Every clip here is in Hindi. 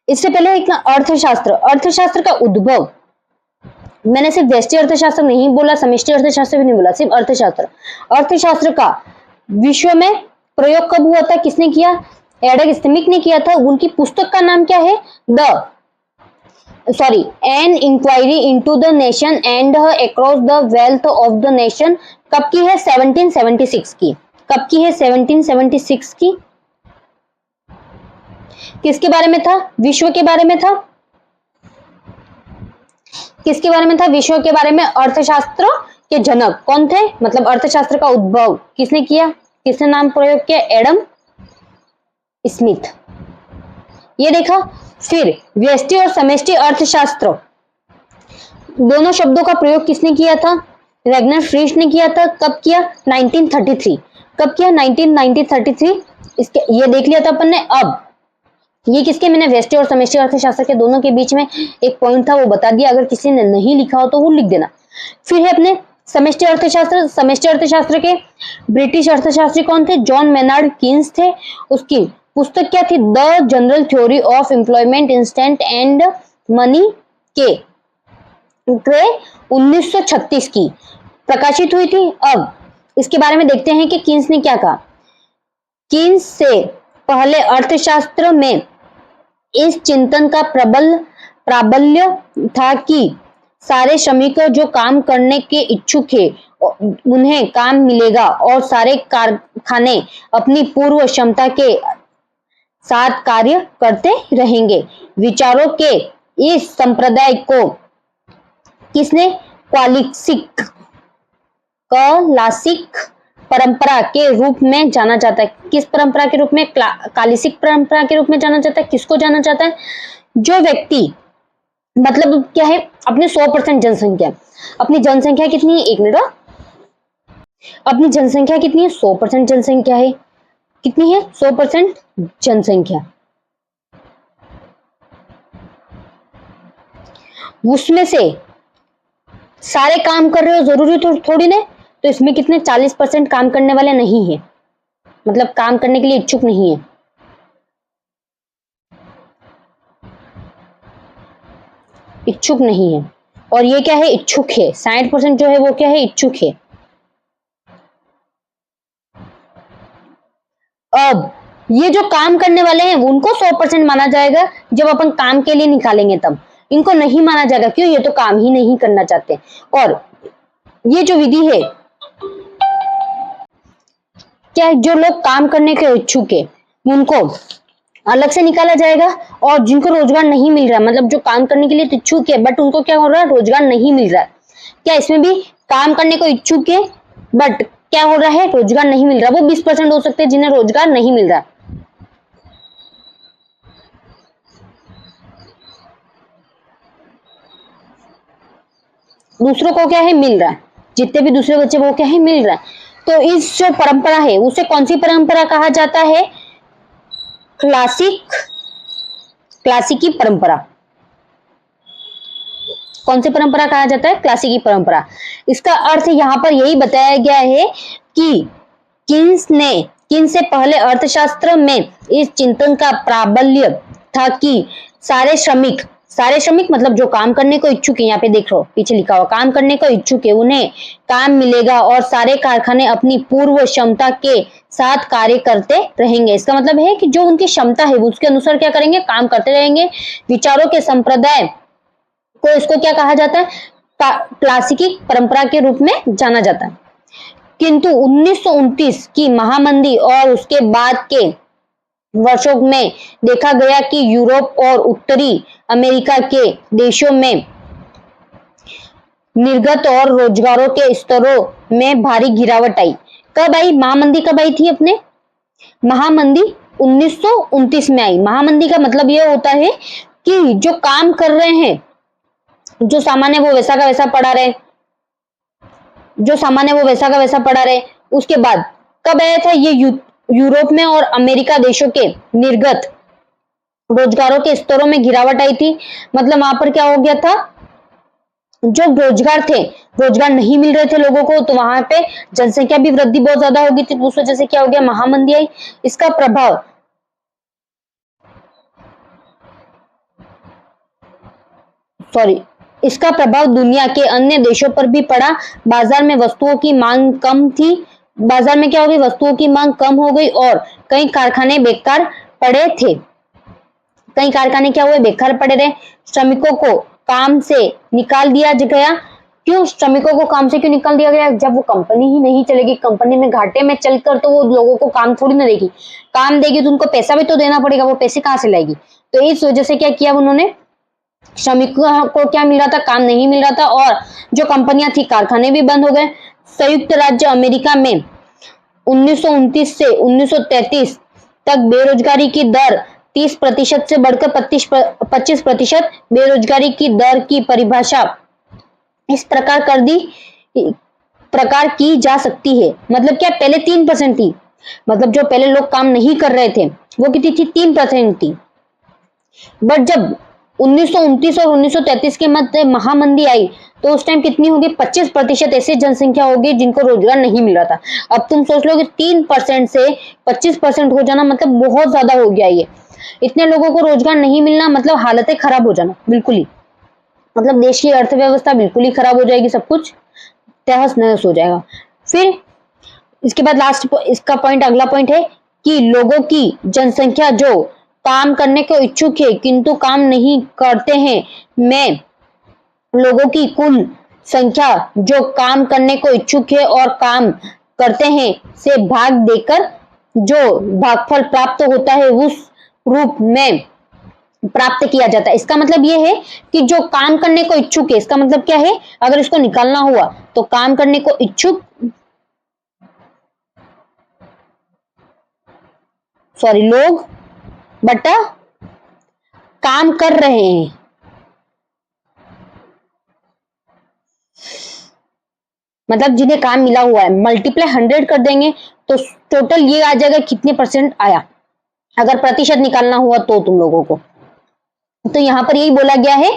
इससे पहले एक अर्थशास्त्र, अर्थशास्त्र का उद्भव, मैंने सिर्फ व्यष्टि अर्थशास्त्र नहीं बोला, समष्टि अर्थशास्त्र भी नहीं बोला, सिर्फ अर्थशास्त्र। अर्थशास्त्र का विश्व में प्रयोग कब हुआ था, किसने किया, एडम स्मिथ ने किया था। उनकी पुस्तक का नाम क्या है, an inquiry into the nation and across the wealth of the nation. कब की है, 1776 की। कब की है, 1776 की। किसके बारे में था, विश्व के बारे में था। किसके बारे में था, विश्व के बारे में। अर्थशास्त्र के जनक कौन थे, मतलब अर्थशास्त्र का उद्भव किसने किया, किसने नाम प्रयोग किया, एडम स्मिथ। ये देखा। फिर व्यष्टि और समष्टि अर्थशास्त्र दोनों शब्दों का प्रयोग किसने किया था, रैगनर फ्रीश ने किया था। कब किया, 1933। कब किया, 1933। इसके ये देख लिया था अपन ने। अब ये किसके, मैंने व्यष्टि और समष्टि अर्थशास्त्र के दोनों के बीच में एक पॉइंट था वो बता दिया, अगर किसी ने नहीं लिखा हो तो वो लिख देना। फिर है अपने समष्टि अर्थशास्त्र। समष्टि अर्थशास्त्र के ब्रिटिश अर्थशास्त्री कौन थे, जॉन मेनार्ड कीन्स थे। उसकी पुस्तक क्या थी, the general theory of employment instant and money के 1936 की प्रकाशित हुई थी। अब इसके बारे में देखते हैं कि कीन्स ने क्या कहा। कीन्स से पहले अर्थशास्त्र में इस चिंतन का प्राबल्य था कि सारे श्रमिक जो काम करने के इच्छुक है उन्हें काम मिलेगा और सारे कारखाने अपनी पूर्व क्षमता के साथ कार्य करते रहेंगे। विचारों के इस संप्रदाय को किसने क्लासिक परंपरा के रूप में जाना जाता है। किस परंपरा के रूप में, क्लासिक परंपरा के रूप में जाना जाता है। किसको जाना जाता है, जो व्यक्ति मतलब क्या है, अपनी 100% जनसंख्या, अपनी जनसंख्या कितनी है, 1 मिनट, अपनी जनसंख्या कितनी है, 100% जनसंख्या है। कितनी है, 100% जनसंख्या। उसमें से सारे काम कर रहे हो जरूरी तो थोड़ी ना, तो इसमें कितने 40% काम करने वाले नहीं है, मतलब काम करने के लिए इच्छुक नहीं है। इच्छुक नहीं है। और ये क्या है, इच्छुक है। 60% जो है वो क्या है, इच्छुक है। अब ये जो काम करने वाले हैं उनको 100% माना जाएगा जब अपन काम के लिए निकालेंगे तब। इनको नहीं माना जाएगा, क्यों, ये तो काम ही नहीं करना चाहते। और ये जो विधि है, क्या जो लोग काम करने के इच्छुक है उनको अलग से निकाला जाएगा, और जिनको रोजगार नहीं मिल रहा, मतलब जो काम करने के लिए तो इच्छुक है बट उनको क्या हो रहा है, रोजगार नहीं मिल रहा है। क्या इसमें भी काम करने को इच्छुक है बट क्या हो रहा है, रोजगार नहीं मिल रहा। वो 20% हो सकते हैं जिन्हें रोजगार नहीं मिल रहा। दूसरों को क्या है, मिल रहा है। जितने भी दूसरे बच्चे वो क्या है, मिल रहा है। तो इस जो परंपरा है उसे कौन सी परंपरा कहा जाता है, क्लासिकी परंपरा। कौन सी परंपरा कहा जाता है, क्लासिकी परंपरा। इसका अर्थ यहाँ पर यही बताया गया है कि कीन्स से पहले अर्थशास्त्र में इस चिंतन का प्राबल्य था कि सारे श्रमिक मतलब जो काम करने को इच्छुक है, यहाँ पे देख लो पीछे लिखा हुआ, काम करने को इच्छुक है उन्हें काम मिलेगा और सारे कारखाने अपनी पूर्व क्षमता के साथ कार्य करते रहेंगे। इसका मतलब है कि जो उनकी क्षमता है उसके अनुसार क्या करेंगे, काम करते रहेंगे। विचारों के संप्रदाय को इसको क्या कहा जाता है, क्लासिकी परंपरा के रूप में जाना जाता है। किंतु 1929 की महामंदी और उसके बाद के वर्षों में देखा गया कि यूरोप और उत्तरी अमेरिका के देशों में निर्गत और रोजगारों के स्तरों में भारी गिरावट आई। कब आई, महामंदी कब आई थी अपने, महामंदी 1929 में आई। महामंदी का मतलब यह होता है कि जो काम कर रहे हैं, जो सामान है वो वैसा का वैसा पड़ा रहे, जो सामान है वो वैसा का वैसा पड़ा रहे। उसके बाद कब आया था ये, यूरोप में और अमेरिका देशों के निर्गत रोजगारों के स्तरों में गिरावट आई थी। मतलब वहां पर क्या हो गया था, जो रोजगार नहीं मिल रहे थे लोगों को, तो वहां पे जनसंख्या भी वृद्धि बहुत ज्यादा हो गई थी। उस वजह से क्या हो गया, महामंदी आई। इसका प्रभाव सॉरी इसका प्रभाव दुनिया के अन्य देशों पर भी पड़ा। बाजार में वस्तुओं की मांग कम थी, बाजार में क्या हो गई, वस्तुओं की मांग कम हो गई और कई कारखाने बेकार पड़े थे। कई कारखाने क्या हुए, बेकार पड़े रहे। श्रमिकों को काम से निकाल दिया गया। क्यों श्रमिकों को काम से क्यों निकाल दिया गया? जब वो कंपनी ही नहीं चलेगी, कंपनी में घाटे में चलकर तो वो लोगों को काम थोड़ी ना देगी, काम देगी तो उनको पैसा भी तो देना पड़ेगा, वो पैसे कहाँ से लाएगी? तो इस वजह से क्या किया उन्होंने, श्रमिकों को क्या मिल रहा था, काम नहीं मिल रहा था और जो कंपनियां थी, कारखाने भी बंद हो गए। संयुक्त राज्य अमेरिका में 1929 से 1933 तक बेरोजगारी की दर 30% से बढ़कर 25%। बेरोजगारी की दर की परिभाषा इस प्रकार की जा सकती है। मतलब क्या, पहले 3% थी, मतलब जो पहले लोग काम नहीं कर रहे थे वो कितनी थी, 3% थी। बट जब 1929 और 1933 के मध्य महामंदी आई तो उस टाइम कितनी होगी, 25% ऐसी जनसंख्या होगी जिनको रोजगार नहीं मिल रहा था। अब तुम सोच लो कि 3% से 25% हो जाना मतलब बहुत ज्यादा हो गया। ये इतने लोगों को रोजगार नहीं मिलना मतलब हालतें खराब हो जाना, बिल्कुल ही, मतलब देश की अर्थव्यवस्था बिल्कुल ही खराब हो जाएगी, सब कुछ तहस नहस हो जाएगा। फिर इसके बाद लास्ट इसका पॉइंट, अगला पॉइंट है कि लोगों की जनसंख्या जो काम करने को इच्छुक है किंतु काम नहीं करते हैं, में लोगों की कुल संख्या जो काम करने को इच्छुक है और काम करते हैं से भाग देकर जो भागफल प्राप्त होता है उस रूप में प्राप्त किया जाता है। इसका मतलब यह है कि जो काम करने को इच्छुक है, इसका मतलब क्या है, अगर इसको निकालना हुआ तो काम करने को इच्छुक, लोग बटा काम कर रहे हैं, मतलब जिन्हें काम मिला हुआ है, मल्टीप्लाई 100 कर देंगे तो टोटल ये आ जाएगा कितने परसेंट आया, अगर प्रतिशत निकालना हुआ तो तुम लोगों को। तो यहां पर यही बोला गया है,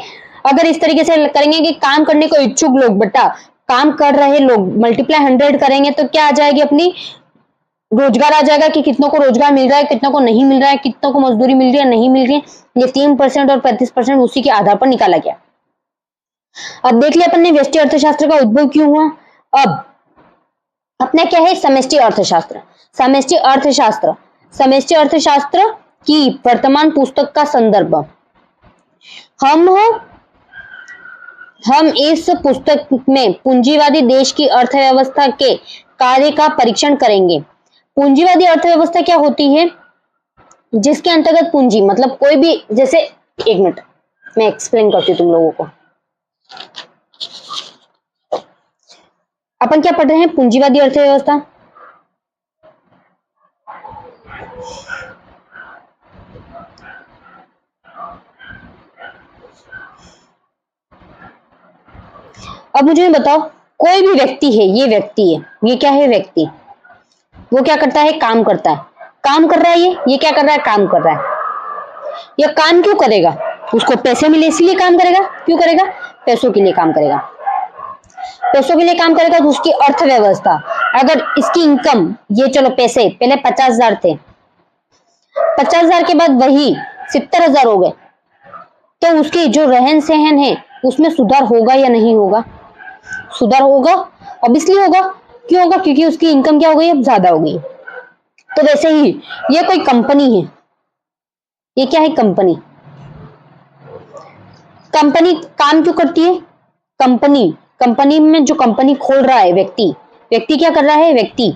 अगर इस तरीके से करेंगे कि काम करने को इच्छुक लोग बटा काम कर रहे लोग, मल्टीप्लाई 100 करेंगे तो क्या आ जाएगी, अपनी रोजगार आ जाएगा कि कितनों को रोजगार मिल रहा है, कितनों को नहीं मिल रहा है, कितनों को मजदूरी मिल रही है, नहीं मिल रही है। ये 3% और 35% उसी के आधार पर निकाला गया। अब देख लिया अपन ने व्यष्टि अर्थशास्त्र का उद्भव क्यों हुआ। अब अपना क्या है, समष्टि अर्थशास्त्र। समष्टि अर्थशास्त्र, समष्टि अर्थशास्त्र की वर्तमान पुस्तक का संदर्भ। हम इस पुस्तक में पूंजीवादी देश की अर्थव्यवस्था के कार्य का परीक्षण करेंगे। पूंजीवादी अर्थव्यवस्था क्या होती है, जिसके अंतर्गत पूंजी मतलब कोई भी, जैसे एक मिनट मैं एक्सप्लेन करती हूँ तुम लोगों को। अपन क्या पढ़ रहे हैं, पूंजीवादी अर्थव्यवस्था। अब मुझे बताओ, कोई भी व्यक्ति है, ये व्यक्ति है, ये क्या है, व्यक्ति, वो क्या करता है, काम करता है, काम कर रहा है, ये क्या कर रहा है, काम कर रहा है। ये काम क्यों करेगा, उसको पैसे मिले इसलिए काम करेगा। क्यों करेगा, पैसों के लिए काम करेगा, पैसों के लिए काम करेगा। तो उसकी अर्थव्यवस्था, अगर इसकी इनकम, ये चलो पैसे पहले 50,000 थे, 50,000 के बाद वही 70,000 हो गए, तो उसकी जो रहन सहन है उसमें सुधार होगा या नहीं होगा, सुधार होगा, ऑब्वियसली होगा। क्यों होगा, क्योंकि उसकी इनकम क्या हो गई, अब ज्यादा हो गई। तो वैसे ही ये कोई कंपनी है, ये क्या है, कंपनी। कंपनी काम क्यों करती है, कंपनी में जो कंपनी खोल रहा है व्यक्ति क्या कर रहा है, व्यक्ति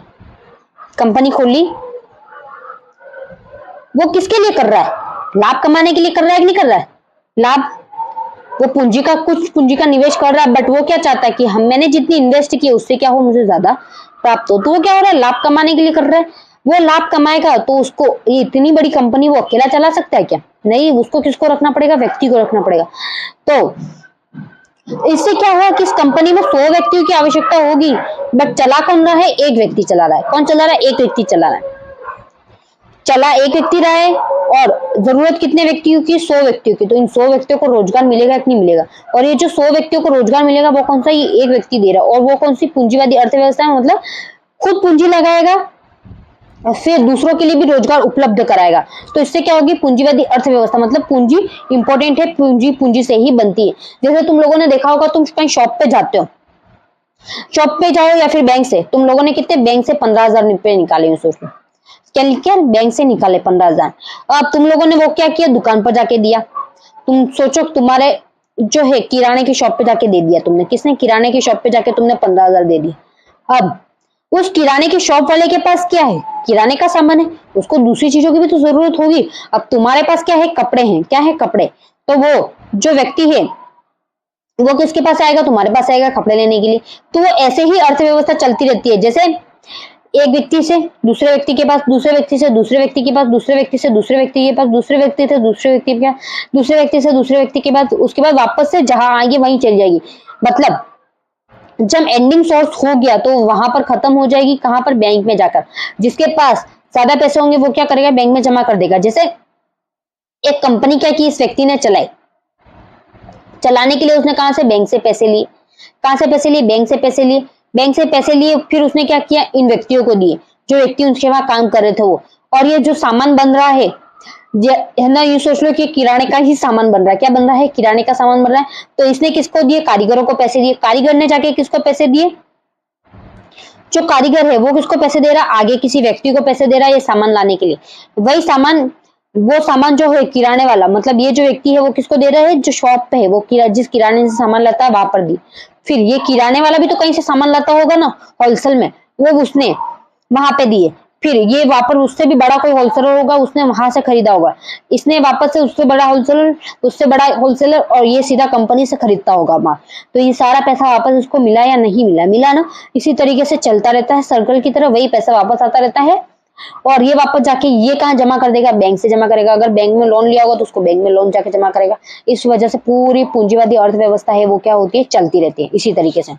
कंपनी खोल ली, वो किसके लिए कर रहा है, लाभ कमाने के लिए कर रहा है कि नहीं कर रहा है, लाभ, वो कुछ पूंजी का निवेश कर रहा है, बट वो क्या चाहता है कि मैंने जितनी इन्वेस्ट की उससे क्या हो, मुझे ज्यादा प्राप्त हो। तो वो क्या हो रहा है, लाभ कमाने के लिए कर रहा है। वो लाभ कमाएगा तो उसको, ये इतनी बड़ी कंपनी वो अकेला चला सकता है क्या, नहीं, उसको किसको रखना पड़ेगा, व्यक्ति को रखना पड़ेगा। तो इससे क्या हुआ कि इस कंपनी में 100 व्यक्तियों की आवश्यकता होगी, बट चला कौन रहा है, एक व्यक्ति चला रहा है। कौन चला रहा है, एक व्यक्ति चला रहा है, चला एक व्यक्ति रहा है, और जरूरत कितने व्यक्तियों की, 100 व्यक्तियों की। तो इन 100 व्यक्तियों को रोजगार मिलेगा कि नहीं मिलेगा, और ये जो 100 व्यक्तियों को रोजगार मिलेगा वो कौन सा, ये एक व्यक्ति दे रहा है। और वो कौन सी, पूंजीवादी अर्थव्यवस्था है, मतलब खुद पूंजी लगाएगा, और फिर दूसरों के लिए भी रोजगार उपलब्ध कराएगा। तो इससे क्या होगी, पूंजीवादी अर्थव्यवस्था, मतलब पूंजी इंपॉर्टेंट है, पूंजी पूंजी से ही बनती है। जैसे तुम लोगों ने देखा होगा, तुम कहीं शॉप पे जाते हो, शॉप पे जाओ या फिर बैंक से, तुम लोगों ने कितने बैंक से 15,000 रुपए निकाले हैं, सोच लो। क्या क्या बैंक से निकाले 15,000। अब तुम लोगों ने वो क्या किया, दुकान पर जाके दिया। तुम सोचो, तुम्हारे जो है किराने की शॉप पे जाके दे दिया तुमने, किसने, किराने की शॉप पे जाके तुमने 15,000 दे दिया। अब उस किराने की शॉप वाले के पास क्या है, किराने का सामान है, उसको दूसरी चीजों की भी तो जरूरत होगी। अब तुम्हारे पास क्या है, कपड़े हैं, क्या है, कपड़े। तो वो जो व्यक्ति है वो किसके पास आएगा, तुम्हारे पास आएगा कपड़े लेने के लिए। तो वो ऐसे ही अर्थव्यवस्था चलती रहती है। जैसे एक व्यक्ति से दूसरे व्यक्ति के पास, दूसरे व्यक्ति से दूसरे व्यक्ति के पास, दूसरे व्यक्ति से दूसरे व्यक्ति के पास, दूसरे व्यक्ति से दूसरे व्यक्ति के पास, दूसरे व्यक्ति से दूसरे व्यक्ति के पास, उसके बाद वापस से जहां आएगी वहीं चली जाएगी। मतलब जब एंडिंग सोर्स हो गया तो वहां पर खत्म हो जाएगी, कहां पर, बैंक में जाकर। जिसके पास ज्यादा पैसे होंगे वो क्या करेगा, बैंक में जमा कर देगा। जैसे एक कंपनी क्या की इस व्यक्ति ने चलाई, चलाने के लिए उसने कहां से, बैंक से पैसे लिए। कहां से पैसे लिए, बैंक से पैसे लिए। बैंक से पैसे लिए, फिर उसने क्या किया, इन व्यक्तियों को दिए, जो व्यक्ति उसके वहां काम कर रहे थे वो। और ये जो सामान बन रहा है, है ना, ये सोच लो कि किराने का ही सामान बन रहा है। क्या बन रहा है, किराने का सामान बन रहा है। तो इसने किसको दिए, कारीगरों को पैसे दिए। कारीगर ने जाके किसको पैसे दिए, जो कारीगर है वो किसको पैसे दे रहा है, आगे किसी व्यक्ति को पैसे दे रहा है ये सामान लाने के लिए। वही सामान, वो सामान जो है किराने वाला, मतलब ये जो व्यक्ति है वो किसको दे रहा है, जो शॉप पे है वो जिस किराने से सामान लाता है वहां पर दी। फिर ये किराने वाला भी तो कहीं से सामान लाता होगा ना, होलसेल में, वो उसने वहां पे दिए। फिर ये वापस उससे भी बड़ा कोई होलसेलर होगा, उसने वहां से खरीदा होगा। इसने वापस से उससे बड़ा होलसेलर, उससे बड़ा होलसेलर, और ये सीधा कंपनी से खरीदता होगा माल। तो ये सारा पैसा वापस उसको मिला या नहीं मिला, मिला ना। इसी तरीके से चलता रहता है सर्कल की तरह, वही पैसा वापस आता रहता है। और ये वापस जाके ये कहाँ जमा कर देगा, बैंक से जमा करेगा। अगर बैंक में लोन लिया होगा तो उसको बैंक में लोन जाके जमा करेगा। इस वजह से पूरी पूंजीवादी अर्थव्यवस्था है वो क्या होती है, चलती रहती है इसी तरीके से।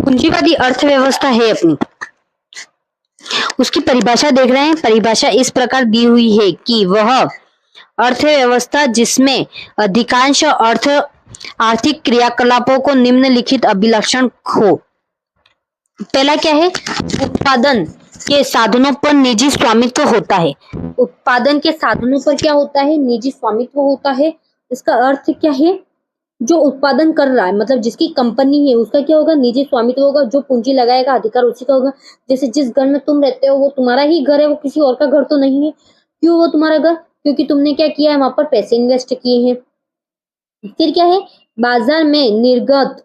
पूंजीवादी अर्थव्यवस्था है अपनी, उसकी परिभाषा देख रहे हैं। परिभाषा इस प्रकार दी हुई है कि वह अर्थव्यवस्था जिसमें अधिकांश आर्थिक क्रियाकलापों को निम्नलिखित अभिलक्षण हो। पहला क्या है? उत्पादन के साधनों पर निजी स्वामित्व होता है। उत्पादन के साधनों पर क्या होता है? निजी स्वामित्व होता है। इसका अर्थ क्या है? जो उत्पादन कर रहा है, मतलब जिसकी कंपनी है, उसका क्या होगा? निजी स्वामित्व होगा। जो पूंजी लगाएगा अधिकार उसी का होगा। जैसे जिस घर में तुम रहते हो वो तुम्हारा ही घर है, वो किसी और का घर तो नहीं है। क्यों वो तुम्हारा घर? क्योंकि तुमने क्या किया है? वहां पर पैसे इन्वेस्ट किए हैं। फिर क्या है? बाजार में निर्गत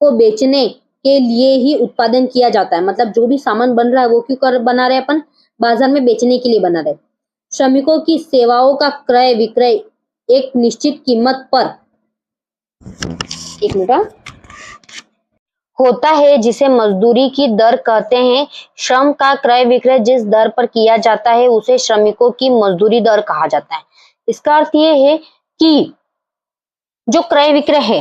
को बेचने के लिए ही उत्पादन किया जाता है। मतलब जो भी सामान बन रहा है वो क्यों बना रहे अपन? बाजार में बेचने के लिए बना रहे। श्रमिकों की सेवाओं का क्रय विक्रय एक निश्चित कीमत पर, एक मिनट, होता है, जिसे मजदूरी की दर कहते हैं। श्रम का क्रय विक्रय जिस दर पर किया जाता है उसे श्रमिकों की मजदूरी दर कहा जाता है। इसका अर्थ ये है कि जो क्रय विक्रय है,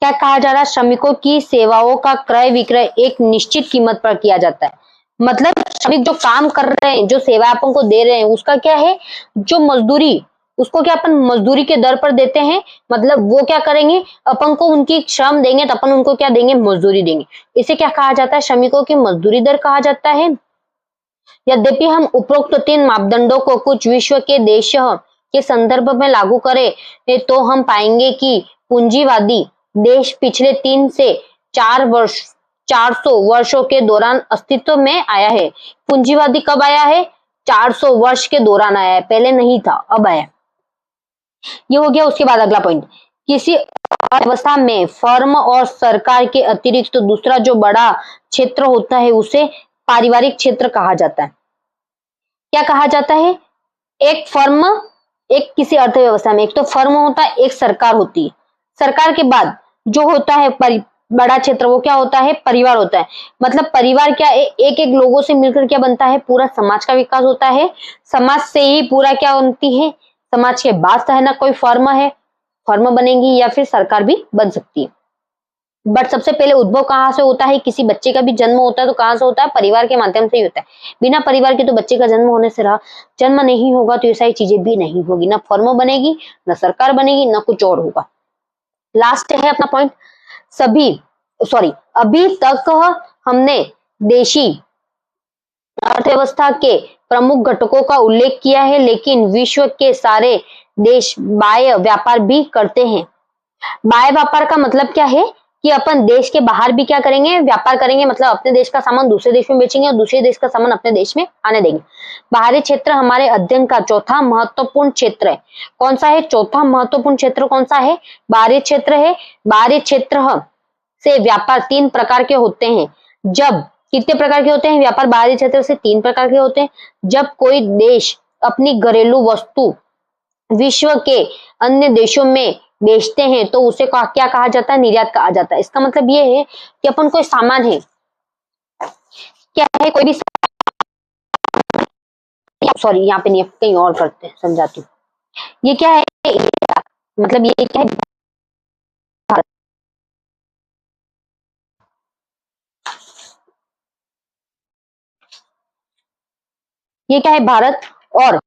क्या कहा जा रहा है? श्रमिकों की सेवाओं का क्रय विक्रय एक निश्चित कीमत पर किया जाता है। मतलब श्रमिक जो काम कर रहे हैं, जो सेवा अपन को दे रहे हैं, उसका क्या है? जो मजदूरी, उसको क्या अपन मजदूरी के दर पर देते हैं। मतलब वो क्या करेंगे? अपन को उनकी श्रम देंगे तो अपन उनको क्या देंगे? मजदूरी देंगे। इसे क्या कहा जाता है? श्रमिकों की मजदूरी दर कहा जाता है। यद्यपि हम उपरोक्त 3 मापदंडों को कुछ विश्व के देशों के संदर्भ में लागू करें तो हम पाएंगे कि पूंजीवादी देश पिछले 3 से 400 वर्षों के दौरान अस्तित्व में आया है। पूंजीवादी कब आया है? 400 वर्ष के दौरान आया है, पहले नहीं था, अब आया। ये हो गया। उसके बाद अगला पॉइंट, किसी अर्थव्यवस्था में फर्म और सरकार के अतिरिक्त तो दूसरा जो बड़ा क्षेत्र होता है उसे पारिवारिक क्षेत्र कहा जाता है। क्या कहा जाता है? एक फर्म, एक किसी अर्थव्यवस्था में एक तो फर्म होता है, एक सरकार होती है। सरकार के बाद जो होता है बड़ा क्षेत्र, वो क्या होता है? परिवार होता है। मतलब परिवार क्या है? एक एक लोगों से मिलकर क्या बनता है? पूरा समाज का विकास होता है। समाज से ही पूरा क्या बनती है? समाज के बाद है ना कोई फर्म है, फर्म बनेगी या फिर सरकार भी बन सकती है। बट सबसे पहले उद्भव कहाँ से होता है? किसी बच्चे का भी जन्म होता है तो कहाँ से होता है? परिवार के माध्यम से ही होता है। बिना परिवार के तो बच्चे का जन्म होने से रहा, जन्म नहीं होगा तो ये सारी चीजें भी नहीं होगी, ना फर्म बनेगी, ना सरकार बनेगी, ना कुछ और होगा। लास्ट है अपना पॉइंट, अभी तक हमने देशी अर्थव्यवस्था के प्रमुख घटकों का उल्लेख किया है, लेकिन विश्व के सारे देश बाह्य व्यापार भी करते हैं। बाह्य व्यापार का मतलब क्या है? कि अपन देश के बाहर भी क्या करेंगे? व्यापार करेंगे। मतलब अपने देश का सामान दूसरे देश में बेचेंगे और दूसरे देश का सामान अपने देश में आने देंगे। बाहरी क्षेत्र हमारे अध्ययन का चौथा महत्वपूर्ण क्षेत्र है। कौन सा है? चौथा महत्वपूर्ण क्षेत्र कौन सा है? बाहरी क्षेत्र है। बाहरी क्षेत्र से व्यापार 3 प्रकार के होते हैं। जब कितने प्रकार के होते हैं व्यापार? बाहरी क्षेत्र से 3 प्रकार के होते हैं। जब कोई देश अपनी घरेलू वस्तु विश्व के अन्य देशों में बेचते हैं तो उसे क्या कहा जाता है? निर्यात कहा जाता है। इसका मतलब ये है कि अपन कोई सामान है, क्या है? कोई भी, सॉरी यहाँ पे नहीं, कहीं और करते हैं, समझाती हूँ। ये क्या है? मतलब ये क्या है? भारत। ये क्या है? भारत। और